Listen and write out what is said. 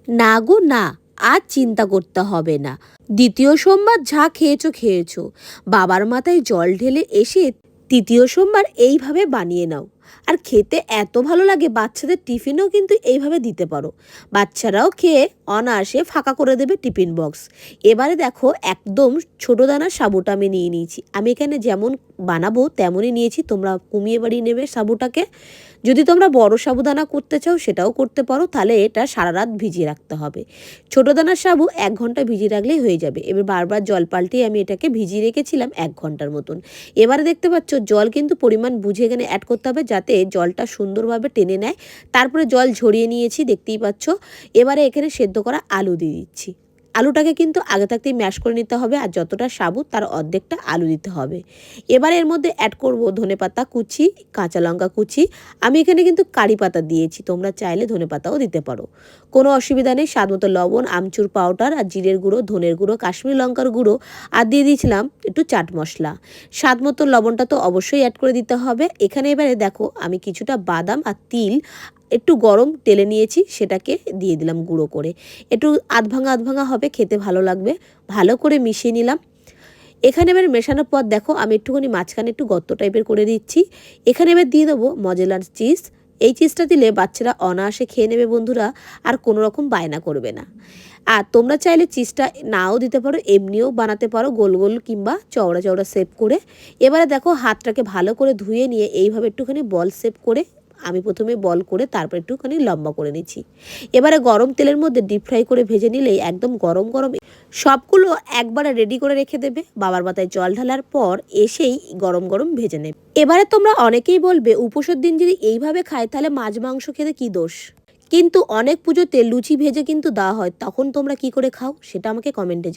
না গো না, আর চিন্তা করতে হবে না। দ্বিতীয় সোমবার যা খেয়েছো খেয়েছো, বাবার মাথায় জল ঢেলে এসে তৃতীয় সোমবার এইভাবে বানিয়ে নাও। আর খেতে এত ভালো লাগে, বাচ্চাদের টিফিনেও কিন্তু এইভাবে দিতে পারো। বাচ্চারাও খেয়ে অনায়াসে ফাঁকা করে দেবে টিফিন বক্স। এবারে দেখো, একদম ছোটো দানার সাবুটা আমি নিয়ে নিয়েছি। আমি এখানে যেমন বানাবো তেমনই নিয়েছি, তোমরা কমিয়ে বাড়িয়ে নেবে সাবুটাকে। যদি তোমরা বড় সাবুদানা করতে চাও সেটাও করতে পারো, তাহলে এটা সারা রাত ভিজিয়ে রাখতে হবে। ছোটো দানার সাবু 1 ঘন্টা ভিজিয়ে রাখলেই হয়ে যাবে। এবার বারবার জল পাল্টিয়ে আমি এটাকে ভিজিয়ে রেখেছিলাম 1 ঘন্টার মতন। এবারে দেখতে পাচ্ছ জল কিন্তু পরিমাণ বুঝে এখানে অ্যাড করতে হবে, যাতে জলটা সুন্দরভাবে টেনে নেয়। তারপরে জল ঝরিয়ে নিয়েছি, দেখতেই পাচ্ছ। এবারে এখানে সেদ্ধ করা আলু দিয়ে দিচ্ছি। আলুটাকে কিন্তু আগে থাকতেই ম্যাশ করে নিতে হবে, আর যতটা সাবু তার অর্ধেকটা আলু দিতে হবে। এবার এর মধ্যে অ্যাড করব ধনেপাতা কুচি, কাঁচা লঙ্কা কুচি। আমি এখানে কিন্তু কারি পাতা দিয়েছি, তোমরা চাইলে ধনেপাতাও দিতে পারো, কোনো অসুবিধা নেই। স্বাদ মতো লবণ, আমচুর পাউডার, আর জিরের গুঁড়ো, ধনের গুঁড়ো, কাশ্মীরি লঙ্কার গুঁড়ো, আর দিয়ে দিয়েছিলাম একটু চাট মশলা। স্বাদ মতো লবণটা তো অবশ্যই অ্যাড করে দিতে হবে। এখানে এবারে দেখো, আমি কিছুটা বাদাম আর তিল একটু গরম তেলে নিয়েছি, সেটাকে দিয়ে দিলাম গুঁড়ো করে। একটু আধ ভাঙা হবে, খেতে ভালো লাগবে। ভালো করে মিশিয়ে নিলাম। এখানে এবার মেশানোর পর দেখো, আমি একটুখানি মাঝখানে একটু গর্ত টাইপের করে দিচ্ছি। এখানে এবার দিয়ে দেবো মজেলার চিজ। এই চিজটা দিলে বাচ্চারা অনায়াসে খেয়ে নেবে বন্ধুরা, আর কোনো রকম বায়না করবে না। আর তোমরা চাইলে চিজটা নাও দিতে পারো, এমনিও বানাতে পারো, গোল গোল কিংবা চওড়া চওড়া শেপ করে। এবারে দেখো, হাতটাকে ভালো করে ধুয়ে নিয়ে এইভাবে একটুখানি বল শেপ করে, আমি প্রথমে বল করে তারপর একটুখানি লম্বা করে নিচ্ছি। এবারে গরম তেলের মধ্যে ডিপ ফ্রাই করে ভেজে নিলেই একদম গরম গরম সবগুলো একবারে রেডি করে রেখে দেবে। বাবার মাথায় জল ঢালার পর এসেই গরম গরম ভেজে নেবে। এবারে তোমরা অনেকেই বলবে, উপোসের দিন যদি এইভাবে খায় তাহলে মাছ মাংস খেতে কী দোষ। কিন্তু অনেক পুজোতে লুচি ভেজে কিন্তু দেওয়া হয়, তখন তোমরা কি করে খাও সেটা আমাকে কমেন্টে